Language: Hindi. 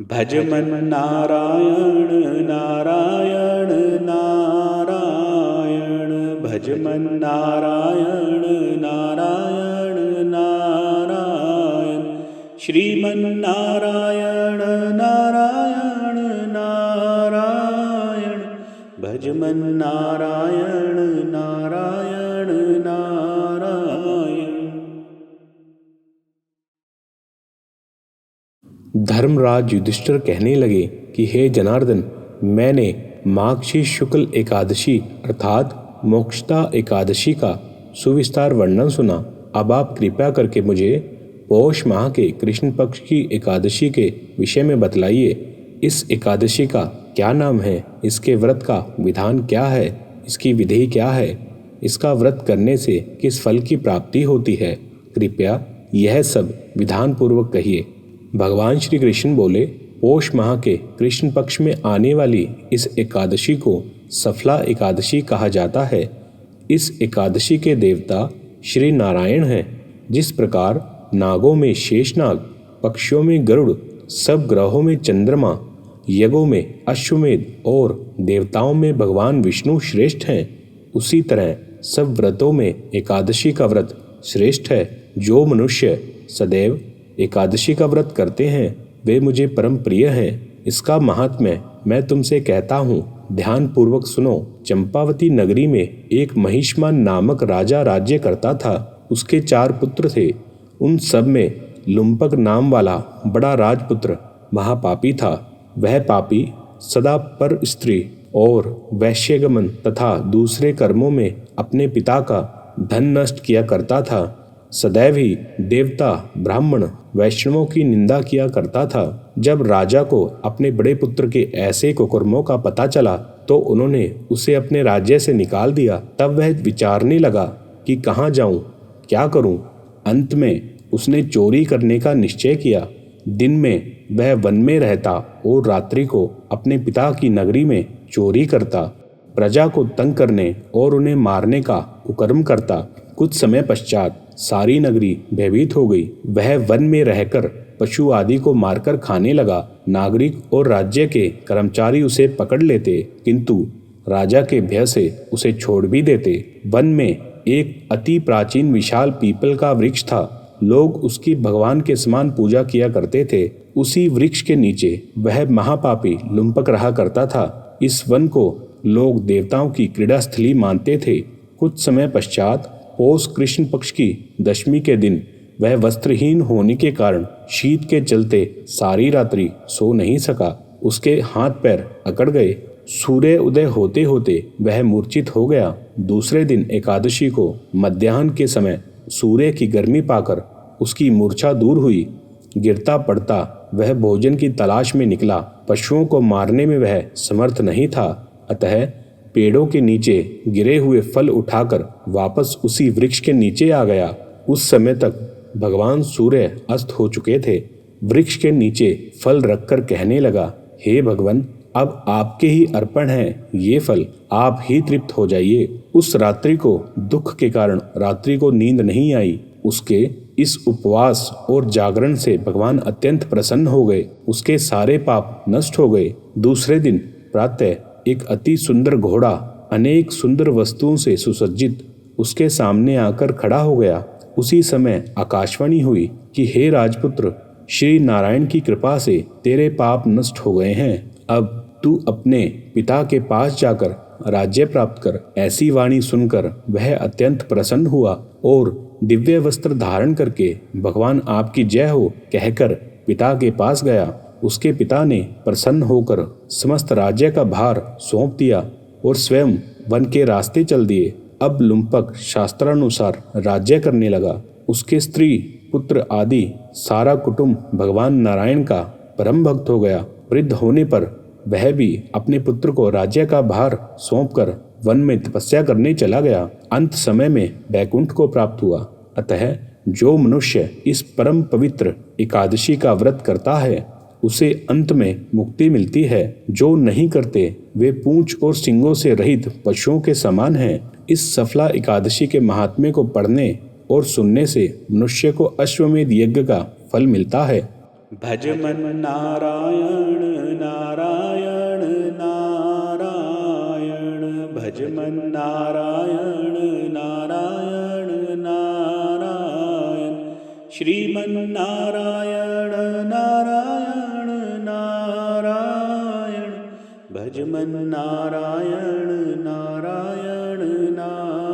भज मन नारायण नारायण नारायण, भज मन नारायण नारायण नारायण, श्रीमन नारायण नारायण नारायण, भज मन नारायण नारायण नारायण। धर्मराज युधिष्ठिर कहने लगे कि हे जनार्दन, मैंने माघ शुक्ल एकादशी अर्थात मोक्षदा एकादशी का सुविस्तार वर्णन सुना। अब आप कृपा करके मुझे पौष माह के कृष्ण पक्ष की एकादशी के विषय में बतलाइए। इस एकादशी का क्या नाम है, इसके व्रत का विधान क्या है, इसकी विधि क्या है, इसका व्रत करने से किस फल की प्राप्ति होती है, कृपया यह सब विधान पूर्वक कहिए। भगवान श्री कृष्ण बोले, पौष माह के कृष्ण पक्ष में आने वाली इस एकादशी को सफला एकादशी कहा जाता है। इस एकादशी के देवता श्री नारायण हैं। जिस प्रकार नागों में शेषनाग, पक्षियों में गरुड़, सब ग्रहों में चंद्रमा, यज्ञों में अश्वमेध और देवताओं में भगवान विष्णु श्रेष्ठ हैं, उसी तरह सब व्रतों में एकादशी का व्रत श्रेष्ठ है। जो मनुष्य सदैव एकादशी का व्रत करते हैं वे मुझे परम प्रिय हैं। इसका महात्म्य मैं तुमसे कहता हूँ, ध्यान पूर्वक सुनो। चंपावती नगरी में एक महिष्मान नामक राजा राज्य करता था। उसके 4 पुत्र थे। उन सब में लुम्पक नाम वाला बड़ा राजपुत्र महापापी था। वह पापी सदा पर स्त्री और वैश्यगमन तथा दूसरे कर्मों में अपने पिता का धन नष्ट किया करता था। सदैव ही देवता, ब्राह्मण, वैष्णवों की निंदा किया करता था। जब राजा को अपने बड़े पुत्र के ऐसे कुकर्मों का पता चला तो उन्होंने उसे अपने राज्य से निकाल दिया। तब वह विचारने लगा कि कहाँ जाऊं, क्या करूं। अंत में उसने चोरी करने का निश्चय किया। दिन में वह वन में रहता और रात्रि को अपने पिता की नगरी में चोरी करता, प्रजा को तंग करने और उन्हें मारने का कुकर्म करता। कुछ समय पश्चात सारी नगरी भयभीत हो गई। वह वन में रहकर पशु आदि को मारकर खाने लगा। नागरिक और राज्य के कर्मचारी उसे पकड़ लेते, किंतु राजा के भय से उसे छोड़ भी देते। वन में एक अति प्राचीन विशाल पीपल का वृक्ष था। लोग उसकी भगवान के समान पूजा किया करते थे। उसी वृक्ष के नीचे वह महापापी लुम्पक रहा करता था। इस वन को लोग देवताओं की क्रीड़ा स्थली मानते थे। कुछ समय पश्चात पौष कृष्ण पक्ष की दशमी के दिन वह वस्त्रहीन होने के कारण शीत के चलते सारी रात्रि सो नहीं सका। उसके हाथ पैर अकड़ गए। सूर्य उदय होते होते वह मूर्छित हो गया। दूसरे दिन एकादशी को मध्याह्न के समय सूर्य की गर्मी पाकर उसकी मूर्छा दूर हुई। गिरता पड़ता वह भोजन की तलाश में निकला। पशुओं को मारने में वह समर्थ नहीं था, अतः पेड़ों के नीचे गिरे हुए फल उठाकर वापस उसी वृक्ष के नीचे आ गया। उस समय तक भगवान सूर्य अस्त हो चुके थे। वृक्ष के नीचे फल रखकर कहने लगा, हे भगवान, अब आपके ही अर्पण है ये फल, आप ही तृप्त हो जाइए। उस रात्रि को दुख के कारण रात्रि को नींद नहीं आई। उसके इस उपवास और जागरण से भगवान अत्यंत प्रसन्न हो गए। उसके सारे पाप नष्ट हो गए। दूसरे दिन प्रातः एक अति सुंदर घोड़ा अनेक सुंदर वस्तुओं से सुसज्जित उसके सामने आकर खड़ा हो गया। उसी समय आकाशवाणी हुई कि हे राजपुत्र, श्री नारायण की कृपा से तेरे पाप नष्ट हो गए हैं। अब तू अपने पिता के पास जाकर राज्य प्राप्त कर। ऐसी वाणी सुनकर वह अत्यंत प्रसन्न हुआ और दिव्य वस्त्र धारण करके भगवान आपकी जय हो कहकर पिता के पास गया। उसके पिता ने प्रसन्न होकर समस्त राज्य का भार सौंप दिया और स्वयं वन के रास्ते चल दिए। अब लुम्पक शास्त्रानुसार राज्य करने लगा। उसके स्त्री, पुत्र आदि सारा कुटुंब भगवान नारायण का परम भक्त हो गया। वृद्ध होने पर वह भी अपने पुत्र को राज्य का भार सौंपकर वन में तपस्या करने चला गया। अंत समय में बैकुंठ को प्राप्त हुआ। अतः जो मनुष्य इस परम पवित्र एकादशी का व्रत करता है उसे अंत में मुक्ति मिलती है। जो नहीं करते वे पूंछ और सींगों से रहित पशुओं के समान हैं। इस सफला एकादशी के महात्म्य को पढ़ने और सुनने से मनुष्य को अश्वमेध यज्ञ का फल मिलता है। भज मन नारायण नारायण नारायण भज मन नारायण नारायण नारायण श्रीमन नारायण नारायण नारायण भज मन नारायण नारायण नारायण